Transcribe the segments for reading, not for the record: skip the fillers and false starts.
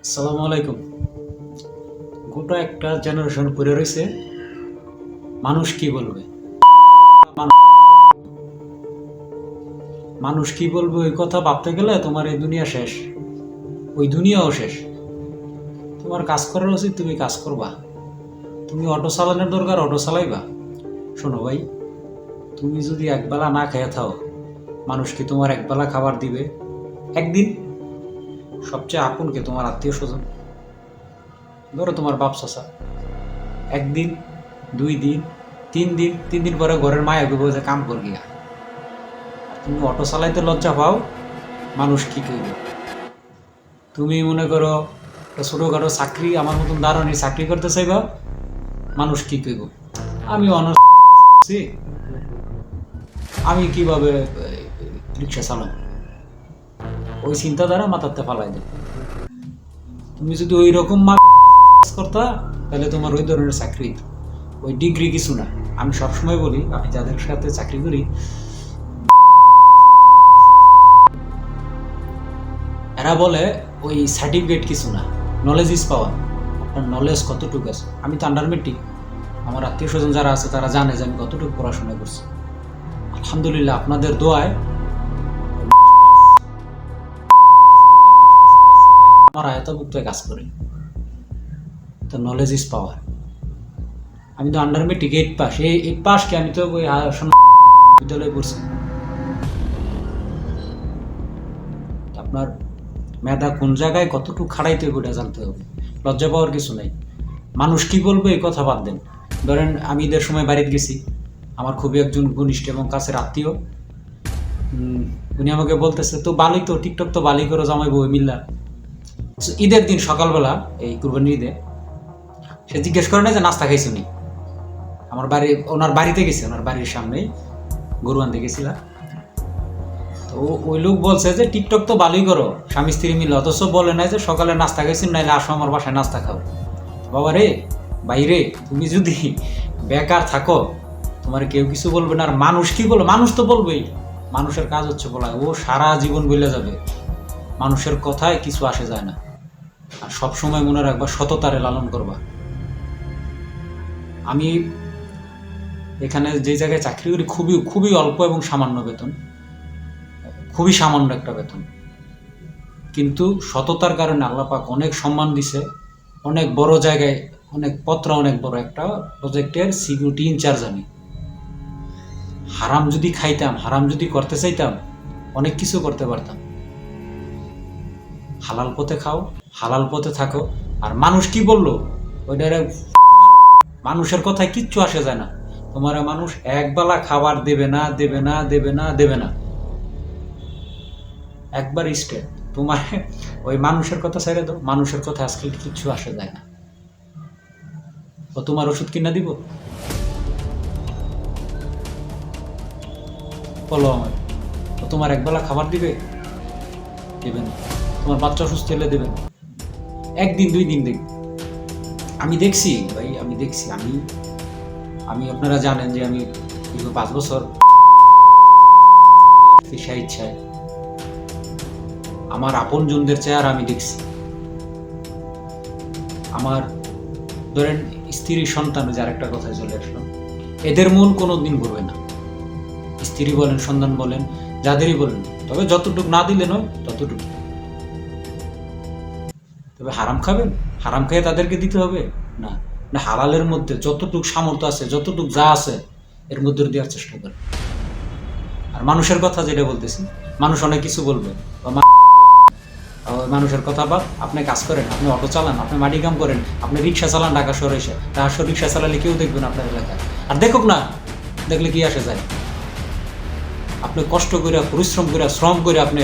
আসসালামু আলাইকুম। গোটা একটা জেনারেশন পড়ে রয়েছে মানুষ কি বলবে, মানুষ কি বলবে ওই কথা ভাবতে গেলে তোমার এই দুনিয়া শেষ, ওই দুনিয়াও শেষ। তোমার কাজ করার উচিত, তুমি কাজ করবা। তুমি অটো চালানোর দরকার, অটো চালাইবা। শোনো ভাই, তুমি যদি একবেলা না খেয়ে থাও, মানুষ কি তোমার একবেলা খাবার দিবে? একদিন সবচেয়ে আপনকে তোমার আত্মীয় স্বজন, ধরো তোমার বাপ চাচা, একদিন, 2 দিন, 3 দিন, 3 দিন পরে ঘরের মায়া গো যে কাম কর গিয়া। আর তুমি অটো চালাইতে লজ্জা পাও, মানুষ কি কইবে? তুমি মনে করো একটা ছোটোখাটো চাকরি, আমার মতন দারুণ চাকরি করতে চাইবা, মানুষ কি কইব? আমি অনার্স, আমি কিভাবে রিক্সা চালাবো? ওই চিন্তাধারা মাথাতে ফালাই দেয়। তুমি যদি ওই রকম করতা, তাহলে তোমার ওই ধরনের চাকরি, ওই ডিগ্রি কিছু না। আমি সবসময় বলি, আমি যাদের সাথে চাকরি করি, এরা বলে ওই সার্টিফিকেট কিছু না, নলেজ ইজ পাওয়ার। আপনার নলেজ কতটুকু আছে? আমি তো আন্ডার মেট্রিক, আমার আত্মীয় স্বজন যারা আছে তারা জানে যে আমি কতটুকু পড়াশোনা করছি। আলহামদুলিল্লাহ, আপনাদের দোয়ায় আমার আয়তাভুক্ত কাজ করি। তো নলেজ ইজ পাওয়ার। আমি তো আন্ডার মেট্রিক 8 পাস, এই 8 পাসকে আমি তো ওই বিদ্যালয়ে পড়ছি। আপনার মেধা কোন জায়গায় কতটুকু খাড়াইতে হবে ওটা জানতে হবে। লজ্জা পাওয়ার কিছু নাই। মানুষ কি বলবে এই কথা বাদ দেন। ধরেন আমি ঈদের সময় বাড়িতে গেছি, আমার খুবই একজন ঘনিষ্ঠ এবং কাছের আত্মীয়, উনি আমাকে বলতেছে, তো বালি তো টিকটক তো বালি করে জামাইবো ওই মিল্লা। ঈদের দিন সকালবেলা, এই কুরবানির ঈদে, সে জিজ্ঞেস করে না যে নাস্তা খাইছো নি। আমার বাড়ি, ওনার বাড়িতে গেছে, ওনার বাড়ির সামনেই গরু আনতে গেছিলাম। তো ওই লোক বলছে যে টিকটক তো ভালোই করো স্বামী স্ত্রী মিলে, অথচ বলে নাই যে সকালে নাস্তা খাইছি, নাইলে আসো আমার বাসায় নাস্তা খাও। বাবা রে, বাইরে, তুমি যদি বেকার থাকো, তোমার কেউ কিছু বলবে না। আর মানুষ কি বলবে? মানুষ তো বলবেই। মানুষের কাজ হচ্ছে বলা, ও সারা জীবন বলে যাবে। মানুষের কথায় কিছু আসে যায় না। আর সবসময় মনে রাখবা, সততারে লালন করবা। আমি এখানে যে জায়গায় চাকরি করি, খুবই খুবই অল্প এবং সামান্য বেতন, খুবই সামান্য একটা বেতন, কিন্তু সততার কারণে আল্লাহ পাক অনেক সম্মান দিছে। অনেক বড় জায়গায়, অনেক পত্র, অনেক বড় একটা প্রজেক্টের সিকিউরিটি ইনচার্জ আমি। হারাম যদি খাইতাম, হারাম যদি করতে চাইতাম, অনেক কিছু করতে পারতাম। হালাল পথে খাও, হালাল পথে থাকো। আর মানুষ কি বললো ওইটা, মানুষের কথায় কিচ্ছু আসে যায় না। তোমার মানুষ একবেলা খাবার দেবে না, দেবে না, দেবে না, দেবে না, একবার স্টেট। তোমার ওই মানুষের কথা ছেড়ে দাও, মানুষের কথা আজকাল কিচ্ছু আসে যায় না। ও তোমার ওষুধ কিনা দিব? বলো আমার। ও তোমার একবেলা খাবার দিবে? দেবেন। তোমার বাচ্চা অসুস্থ হলে দেবেন? একদিন 2 দিন দেখবে। আমি দেখছি ভাই, আমি দেখছি। আমি আমি আপনারা জানেন যে আমি দীর্ঘ 5 বছর পেশা ইচ্ছায় আমার আপন জনদের চেহারা আমি দেখছি। আমার ধরেন স্ত্রী সন্তান, যার একটা কথায় চলে আসলো, এদের মন কোনো দিন করবে না। স্ত্রী বলেন, সন্তান বলেন, যাদেরই বলেন, তবে যতটুকু না দিলে নয় ততটুকু। তবে হারাম খাবেন, হারাম খেয়ে তাদেরকে দিতে হবে না। না, হালালের মধ্যে যতটুকু সামর্থ্য আছে, যতটুকু যা আছে, এর মধ্যে দেওয়ার চেষ্টা করেন। আর মানুষের কথা যেটা বলতেছি, মানুষ অনেক কিছু বলবে। মানুষের কথা বাদ, আপনি কাজ করেন, আপনি অটো চালান, আপনি মাটি কাম করেন, আপনি রিক্সা চালান ঢাকা শহরে এসে। ঢাকা শহর রিক্সা চালালে কেউ দেখবেন আপনার এলাকায়। আর দেখুক না, দেখলে কি আসে যায়? আপনি কষ্ট করে, পরিশ্রম করে, শ্রম করে আপনি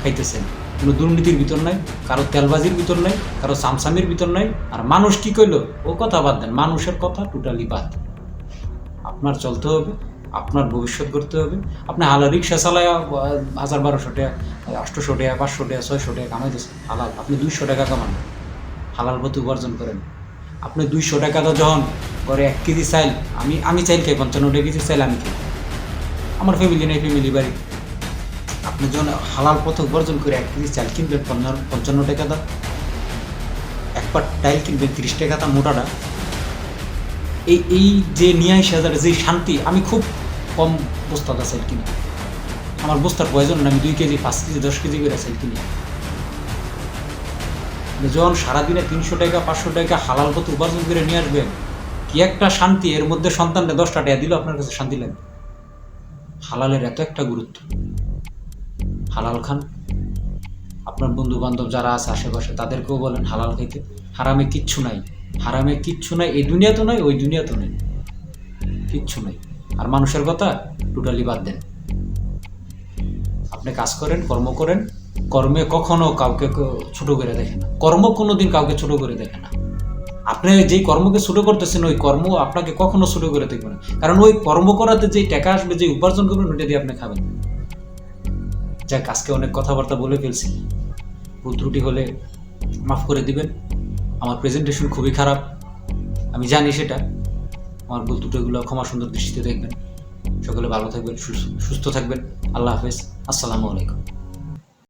খাইতেছেন। কোনো দুর্নীতির ভিতর নাই, কারো তেলবাজির ভিতর নাই, কারো সামসামির ভিতর নাই। আর মানুষ কি কইলো ও কথা বাদ দেন, মানুষের কথা টোটালি বাদ। আপনার চলতে হবে, আপনার ভবিষ্যৎ করতে হবে। আপনি হালাল রিক্সা চালায় 1000-1200 টাকা, 800 টাকা, 500 টাকা, 600 টাকা কামাইতেছেন হালাল। আপনি 200 টাকা কামান, হালাল পথে উপার্জন করেন। আপনি 200 টাকা তো যখন করে 1 কেজি চাইল, আমি চাইল খাই 55 কেজি চাইল আমি খাই, আমার ফ্যামিলি নেই, ফ্যামিলি বাড়ি। আপনি যখন হালাল পথে উপার্জন করে 1 কেজি চাল কিনবেন 55 টাকা দাম, পাট টাইল কিনবেন 30 টাকা তা মোটাটা, এই যে নিয়ে আসা যাবে যে শান্তি, আমি খুব কম বস্তাটা চাইল কিনি, আমার বস্তার প্রয়োজন না, আমি 2 কেজি 5 কেজি 10 কেজি করে চাইল কিনি। যখন সারাদিনে 300 টাকা 500 টাকা হালাল পথে উপার্জন করে নিয়ে আসবেন, কি একটা শান্তি, এর মধ্যে সন্তানরা 10টা টাকা দিল আপনার কাছে শান্তি লাগবে। হালালের এত একটা গুরুত্ব, হালাল খান, আপনার বন্ধু বান্ধব যারা আছে আশেপাশে তাদেরকেও বলেন হালাল খাইতে। হারামে কিচ্ছু নাই, হারামে কিচ্ছু নাই, এই দুনিয়া তো নয় ওই দুনিয়া তো নেই, কিচ্ছু নাই। আর মানুষের কথা টোটালি বাদ দেন, আপনি কাজ করেন, কর্ম করেন, কর্মে কখনো কাউকে ছোট করে দেখে না, কর্ম কোনোদিন কাউকে ছোট করে দেখে না। আপনি যেই কর্মকে ছোট করতেছেন ওই কর্ম আপনাকে কখনো ছোট করে দেখবে না, কারণ ওই কর্ম করাতে যে টাকা আসবে, যে উপার্জন করবেন, ওইটা দিয়ে আপনি খাবেন। যাক, আজকে অনেক কথাবার্তা বলে ফেলছি, ভুল ত্রুটি হলে মাফ করে দিবেন। আমার প্রেজেন্টেশন খুবই খারাপ, আমি জানি সেটা, আমার ভুল ত্রুটিগুলো ক্ষমা সুন্দর দৃষ্টিতে দেখবেন। সকলে ভালো থাকবেন, সুস্থ থাকবেন। আল্লাহ হাফেজ, আসসালামু আলাইকুম।